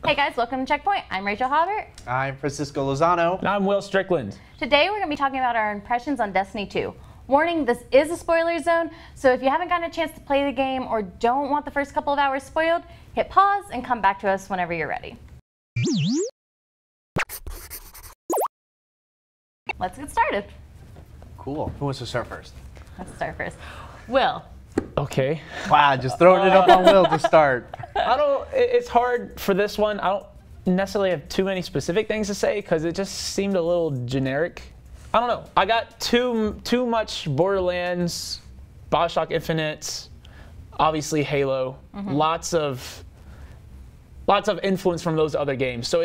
Hey guys, welcome to Checkpoint. I'm Rachel Hobbert. I'm Francisco Lozano. And I'm Will Strickland. Today we're going to be talking about our impressions on Destiny 2. Warning, this is a spoiler zone, so if you haven't gotten a chance to play the game or don't want the first couple of hours spoiled, hit pause and come back to us whenever you're ready. Let's get started. Cool. Who wants to start first? Let's start first. Will. Okay. Wow, just throwing it up on Will to start. It's hard for this one. I don't necessarily have too many specific things to say because it just seemed a little generic. I don't know. I got too much Borderlands, BioShock Infinite, obviously Halo, lots of influence from those other games. So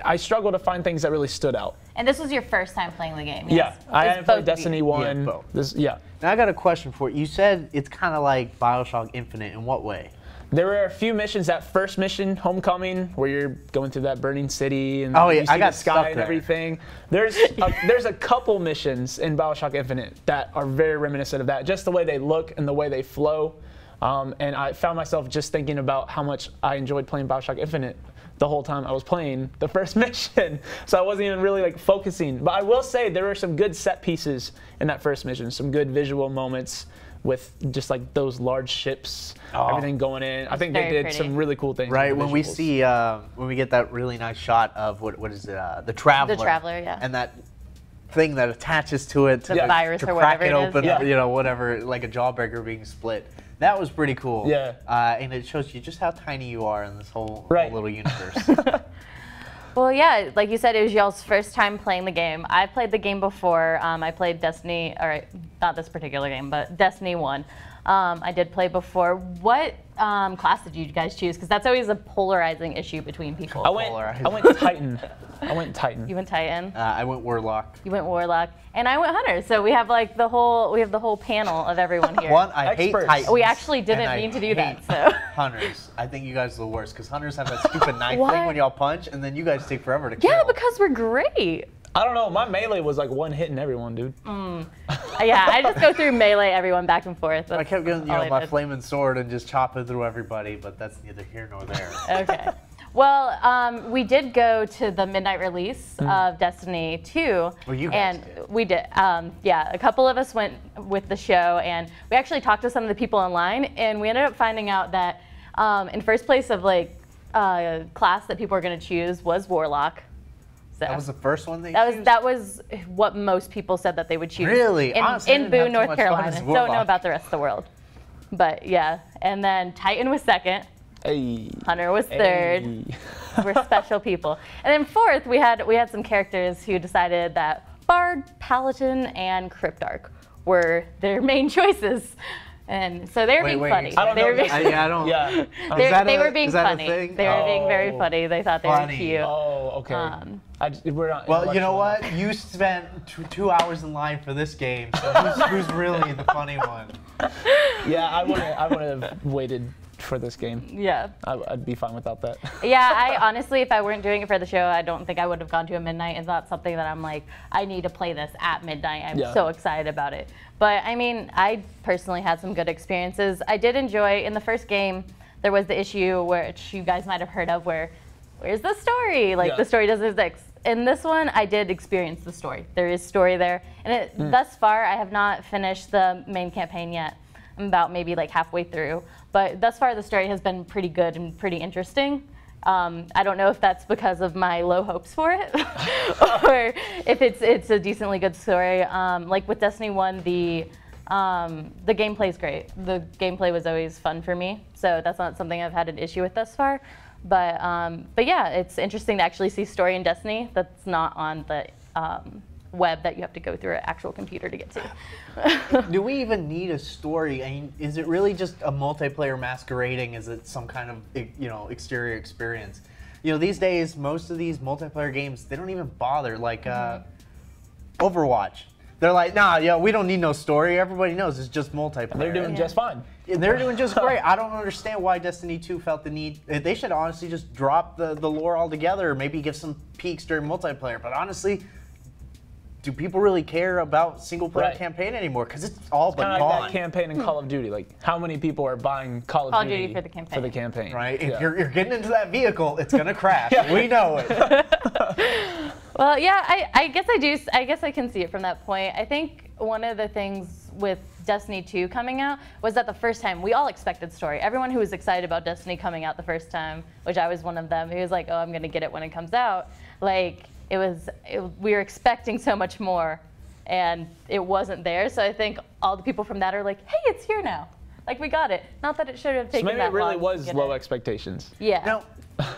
I struggle to find things that really stood out. And this was your first time playing the game, yes? Yeah, I haven't played Destiny 1. Yeah. Now I got a question for you. You said it's kind of like BioShock Infinite. In what way? There were a few missions. That first mission, Homecoming, where you're going through that burning city and you see I got the sky and everything. There's a couple missions in BioShock Infinite that are very reminiscent of that. Just the way they look and the way they flow. And I found myself just thinking about how much I enjoyed playing BioShock Infinite the whole time I was playing the first mission. So I wasn't even really focusing. But I will say there were some good set pieces in that first mission, some good visual moments with just those large ships, everything going in. I think they did some really cool things. Right, when we see, when we get that really nice shot of, what is it, the Traveler. The Traveler, yeah. And that thing that attaches to it to virus or crack whatever it open, is. you know, whatever, like a jawbreaker being split. That was pretty cool. Yeah. And it shows you just how tiny you are in this whole little universe. Well, yeah, like you said, it was y'all's first time playing the game. I played the game before. I played Destiny, not this particular game, but Destiny 1. I did play before. What class did you guys choose? Because that's always a polarizing issue between people. I went Titan. I went Titan. You went Titan? I went Warlock. You went Warlock. And I went Hunter. So we have the whole panel of everyone here. I hate Titans. We actually didn't mean to do that. So Hunters. I think you guys are the worst because Hunters have that stupid knife thing when y'all punch, and then you guys take forever to kill. Yeah, because we're great. I don't know. My melee was one hitting everyone, dude. Yeah, I just go through melee everyone back and forth. I kept getting my flaming sword and just chopping through everybody, but that's neither here nor there. Okay. Well, we did go to the midnight release of Destiny 2. Well, you guys did. We did. Yeah, a couple of us went with the show, and we actually talked to some of the people online, and we ended up finding out that in first place of class that people were going to choose was Warlock. So that was the first one that was what most people said that they would choose. Really? In Boone, North Carolina. Don't know about the rest of the world. But yeah, and then Titan was second. Hey. Hunter was third. We're special people. And then fourth, we had some characters who decided that Bard, Paladin, and Cryptarch were their main choices. And so they were being funny. I don't know. They were being funny. They were being very funny. They thought they were cute. Oh, okay. We're not. Well, you know what? You spent 2 hours in line for this game, so who's really the funny one? Yeah, I would have waited for this game. Yeah. I'd be fine without that. Yeah, I honestly, if I weren't doing it for the show, I don't think I would have gone to a midnight. It's not something that I'm like, I need to play this at midnight. I'm so excited about it. But I mean, I personally had some good experiences. I did enjoy, in the first game, there was the issue which you guys might have heard of where's the story? The story doesn't exist. In this one, I did experience the story. There is story there. And thus far, I have not finished the main campaign yet. I'm about maybe halfway through. But thus far, the story has been pretty good and pretty interesting. I don't know if that's because of my low hopes for it, or if it's a decently good story. Like with Destiny 1, the gameplay is great. The gameplay was always fun for me, so that's not something I've had an issue with thus far. But yeah, it's interesting to actually see story in Destiny that's not on the web that you have to go through an actual computer to get to. Do we even need a story? I mean, is it really just a multiplayer masquerading? Is it some kind of exterior experience? These days, most of these multiplayer games, they don't even bother. Like Overwatch, they're like, nah, we don't need no story. Everybody knows it's just multiplayer. They're doing just fine. They're doing just great. I don't understand why Destiny 2 felt the need. They should honestly just drop the lore altogether, or maybe give some peaks during multiplayer. But honestly, do people really care about single-player Right. campaign anymore? Because it's all but Kind of gone. like that campaign in Call of Duty. Like, how many people are buying Call of Duty for the campaign. Right? Yeah. If you're getting into that vehicle, it's going to crash. We know it. Well, yeah, I guess I do. I guess I can see it from that point. I think one of the things with Destiny 2 coming out was that the first time we all expected story. Everyone who was excited about Destiny coming out the first time, which I was one of them, who was like, "Oh, I'm gonna get it when it comes out." Like we were expecting so much more, and it wasn't there. So I think all the people from that are like, "Hey, it's here now. Like we got it." Not that it should have taken So maybe that it really long was to get low it. expectations. Yeah. Now,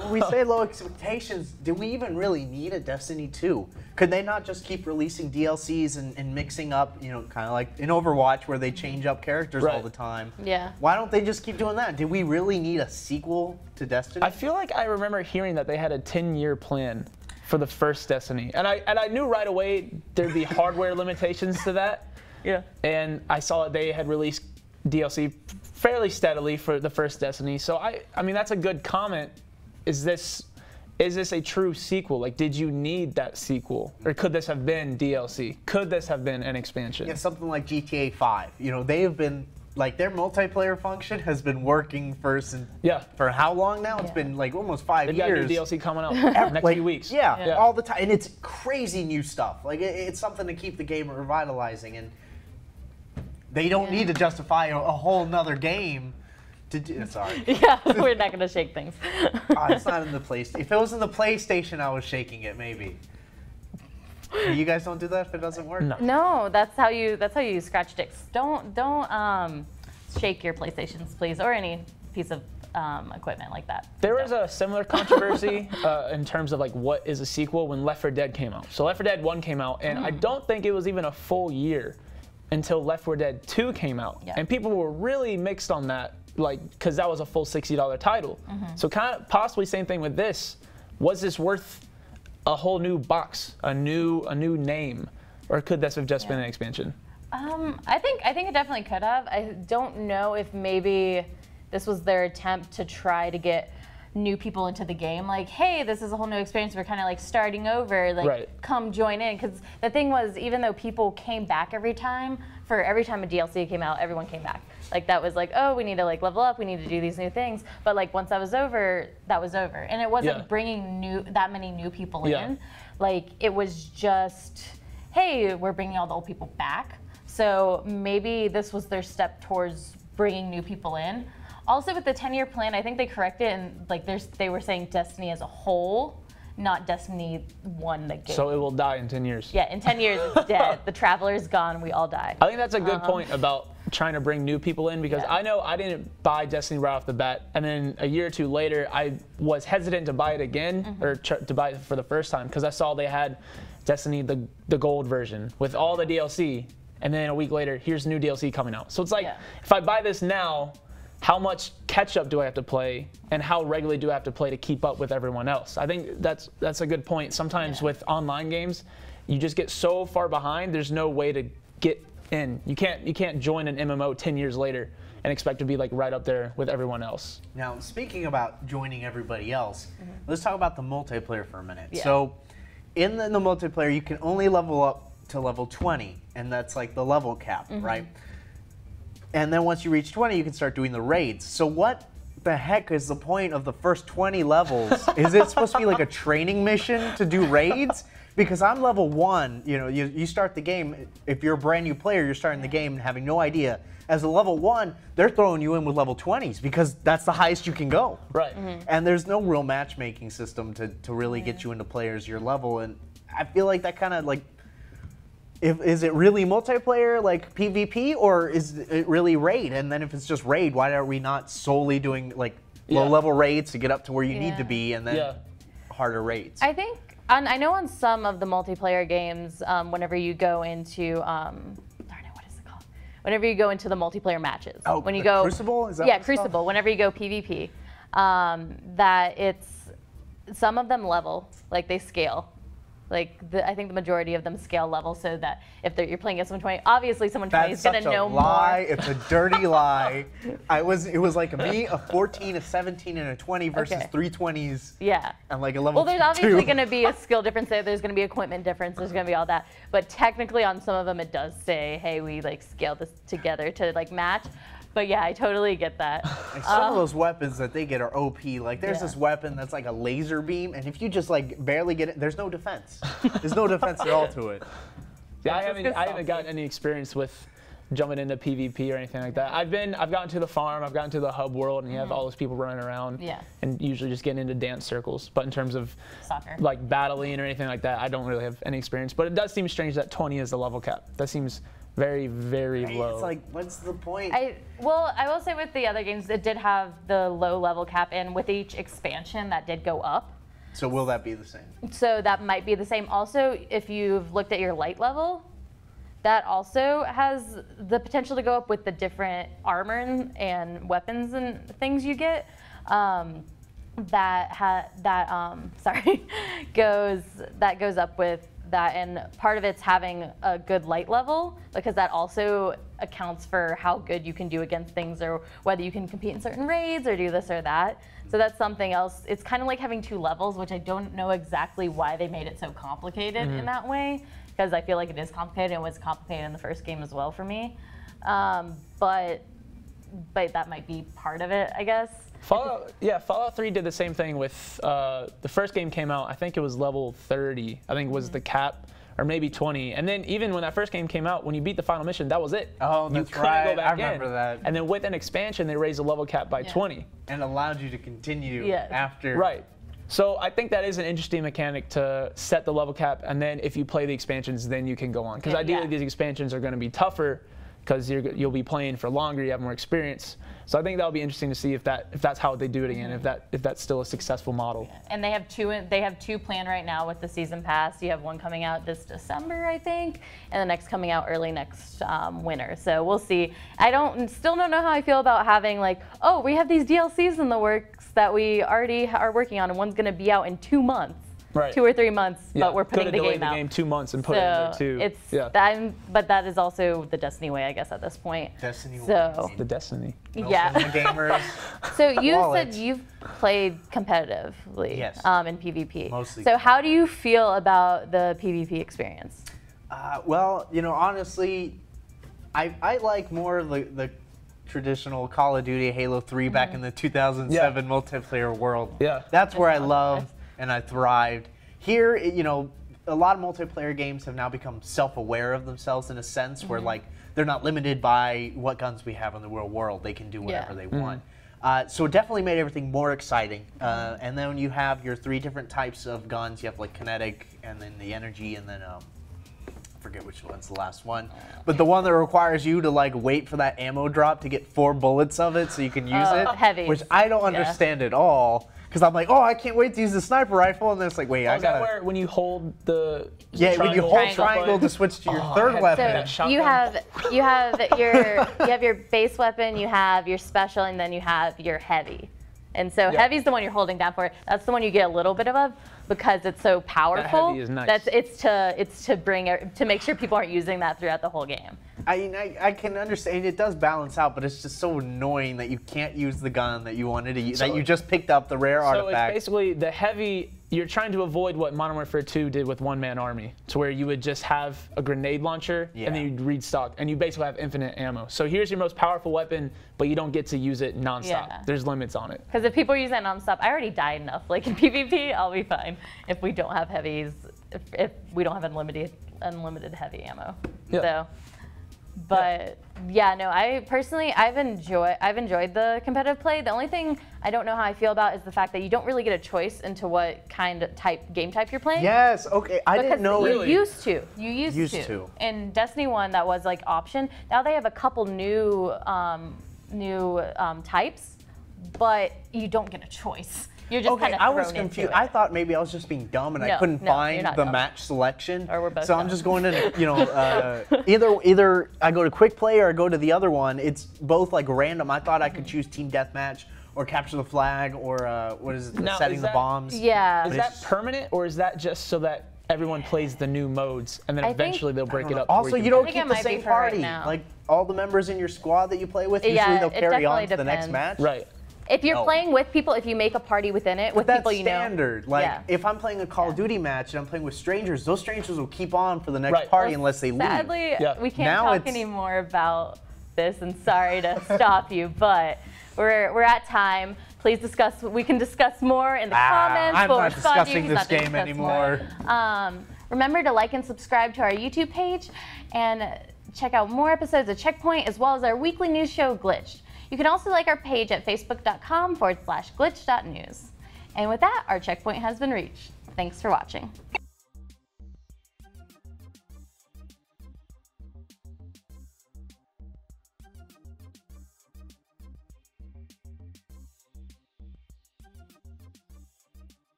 when we say low expectations, do we even really need a Destiny 2? Could they not just keep releasing DLCs and mixing up, you know, kind of like in Overwatch where they change up characters all Right. the time? Yeah. Why don't they just keep doing that? Do we really need a sequel to Destiny? I feel like I remember hearing that they had a 10-year plan for the first Destiny, and I knew right away there'd be hardware limitations to that. Yeah. And I saw that they had released DLC fairly steadily for the first Destiny. So I mean that's a good comment. Is this a true sequel? Like, did you need that sequel, or could this have been DLC? Could this have been an expansion? Yeah, something like GTA 5. You know, they have been like their multiplayer function has been working for how long now? It's been like almost 5 They've years. got new DLC coming out next Like, few weeks. Yeah, all the time, and it's crazy new stuff. Like it's something to keep the game revitalizing, and they don't need to justify a whole nother game. Sorry. Yeah, we're not gonna shake things. It's not in the PlayStation. If it was in the PlayStation, I was shaking it maybe. You guys don't do that if it doesn't work? No. No, that's how you use scratch sticks. Don't shake your PlayStations, please, or any piece of equipment like that. There was a similar controversy in terms of like what is a sequel when Left 4 Dead came out. So Left 4 Dead 1 came out, and I don't think it was even a full year until Left 4 Dead 2 came out. Yeah. And people were really mixed on that, like, because that was a full $60 title. So kind of possibly same thing with this. Was this worth a whole new box, a new name, or could this have just been an expansion? I think it definitely could have. I don't know if maybe this was their attempt to try to get new people into the game. Like, hey, this is a whole new experience. We're kind of like starting over. Like, come join in. Because the thing was, even though people came back every time a DLC came out, everyone came back. Like that was like, oh, we need to like level up. We need to do these new things. But like once that was over, and it wasn't bringing that many new people in. Like it was just, hey, we're bringing all the old people back. So maybe this was their step towards bringing new people in. Also, with the 10-year plan, I think they corrected it, and like they were saying Destiny as a whole, not Destiny 1, the game. So it will die in 10 years. Yeah, in 10 years it's dead. The Traveler's gone. We all die. I think that's a good point about trying to bring new people in, because I know I didn't buy Destiny right off the bat, and then a year or two later I was hesitant to buy it again or to buy it for the first time because I saw they had Destiny the gold version with all the DLC, and then a week later here's new DLC coming out. So it's like if I buy this now, how much catch up do I have to play, and how regularly do I have to play to keep up with everyone else? I think that's a good point. Sometimes with online games, you just get so far behind. There's no way to get in. You can't join an MMO 10 years later and expect to be like right up there with everyone else. Now, speaking about joining everybody else, let's talk about the multiplayer for a minute. Yeah. So, in the multiplayer, you can only level up to level 20, and that's like the level cap, right? And then once you reach 20, you can start doing the raids. So what the heck is the point of the first 20 levels? Is it supposed to be like a training mission to do raids? Because I'm level 1, you know, you start the game, if you're a brand new player, you're starting the game and having no idea. As a level 1, they're throwing you in with level 20s because that's the highest you can go. Right. And there's no real matchmaking system to really get you into players your level. And I feel like that kind of like, is it really multiplayer like PvP, or is it really raid? And then if it's just raid, why are we not solely doing like low level raids to get up to where you need to be, and then harder raids? I think, I know on some of the multiplayer games, whenever you go into, what is it called? Whenever you go into the multiplayer matches. Oh, when you go Crucible? Is that what it's Crucible. called? Whenever you go PvP, that it's, some of them level, like they scale. Like I think the majority of them scale level so that if you're playing against someone 20, obviously someone 20 is going to know lie. more. It's a dirty lie. It was like me, a 14, a 17, and a 20 versus 3 20s. Yeah. And like a level 2. Well, there's obviously going to be a skill difference there. There's going to be equipment difference. There's going to be all that. But technically on some of them it does say, hey, we like scale this together to like match. But yeah, I totally get that. And some of those weapons that they get are OP. Like there's this weapon that's like a laser beam, and if you just like barely get it, there's no defense. There's no defense at all to it. Yeah, I haven't gotten any experience with jumping into PvP or anything like that. I've gotten to the farm, I've gotten to the hub world, and you have all those people running around. Yeah. And usually just getting into dance circles. But in terms of soccer, like battling or anything like that, I don't really have any experience. But it does seem strange that 20 is the level cap. That seems very, very low. It's like, what's the point? Well, I will say with the other games, it did have the low level cap, and with each expansion, that did go up. So will that be the same? So that might be the same. Also, if you've looked at your light level, that also has the potential to go up with the different armor and weapons and things you get. Goes up with that, and part of it's having a good light level, because that also accounts for how good you can do against things, or whether you can compete in certain raids or do this or that. So that's something else. It's kind of like having 2 levels, which I don't know exactly why they made it so complicated in that way, because I feel like it is complicated. It was complicated in the first game as well for me. But that might be part of it, I guess. Fallout 3 did the same thing with the first game came out. I think it was level 30. I think was the cap, or maybe 20. And then even when that first game came out, when you beat the final mission, that was it. Oh, that's right. Go back I remember that. And then with an expansion, they raised the level cap by 20. And allowed you to continue after. Right. So I think that is an interesting mechanic to set the level cap, and then if you play the expansions, then you can go on. Because ideally, these expansions are going to be tougher, because you'll be playing for longer, you have more experience. So I think that'll be interesting to see if that's how they do it again, if that's still a successful model. And they have two planned right now with the season pass. You have one coming out this December, I think, and the next coming out early next winter. So we'll see. Still don't know how I feel about having like, oh, we have these DLCs in the works that we already are working on, and one's going to be out in 2 months. Right. 2 or 3 months, but we're putting the game out. The game 2 months and put it in there too. But that is also the Destiny way, I guess, at this point. Destiny way. The Destiny. Yeah. The gamers. So you said you've played competitively in PvP. Mostly. So how do you feel about the PvP experience? Well, honestly, I like more the traditional Call of Duty, Halo 3 back in the 2007 multiplayer world. Yeah. That's where I loved and I thrived. Here, a lot of multiplayer games have now become self-aware of themselves in a sense, where like they're not limited by what guns we have in the real world. They can do whatever they want. So it definitely made everything more exciting. And then you have your 3 different types of guns. You have like kinetic, and then the energy, and then I forget which one's the last one. But the one that requires you to like wait for that ammo drop to get 4 bullets of it so you can use it. Heavy. Which I don't understand at all. Because I'm like, oh, I can't wait to use the sniper rifle, and then it's like, wait, I gotta. Is that where when you hold the when you hold triangle to switch to your third weapon? So you have your base weapon, you have your special, and then you have your heavy. And so heavy's the one you're holding down for. That's the one you get a little bit of because it's so powerful. That heavy is nice. It's to make sure people aren't using that throughout the whole game. I can understand it does balance out, but it's just so annoying that you can't use the gun that you wanted to use, that you just picked up the rare artifact. So it's basically the heavy. You're trying to avoid what Modern Warfare 2 did with One Man Army, to where you would just have a grenade launcher and then you'd restock, and you basically have infinite ammo. So here's your most powerful weapon, but you don't get to use it nonstop. Yeah. There's limits on it. Because if people use that nonstop, I already died enough. Like in PvP, I'll be fine if we don't have heavies, if we don't have unlimited heavy ammo. Yeah. So. But I've enjoyed the competitive play. The only thing I don't know how I feel about is the fact that you don't really get a choice into what kind of game type you're playing. Yes, okay, I didn't know. You used to. In Destiny 1, that was like option. Now they have a couple new types, but you don't get a choice. You're just kind of I was confused. I thought maybe I was just being dumb and I couldn't find the match selection. Or we're both so dumb. I'm just going to, either I go to quick play or I go to the other one. It's both like random. I thought I could choose team deathmatch or capture the flag or what is it? Now, setting the bombs. Yeah. Is that permanent, or is that just so that everyone plays the new modes, and then eventually they'll break it up. Also, you don't keep the might same be for right party. now. Like all the members in your squad that you play with, usually they'll carry on to the next match. Right. If you're playing with people, if you make a party within it, with people you know. That's standard. Like, if I'm playing a Call of Duty match and I'm playing with strangers, those strangers will keep on for the next party unless they leave. Sadly, we can't talk anymore about this, and sorry to stop you, but we're at time. Please discuss. We can discuss more in the comments. I'm not discussing this game anymore. Remember to like and subscribe to our YouTube page, and check out more episodes of Checkpoint, as well as our weekly news show, Glitched. You can also like our page at facebook.com/glitch.news. And with that, our checkpoint has been reached. Thanks for watching.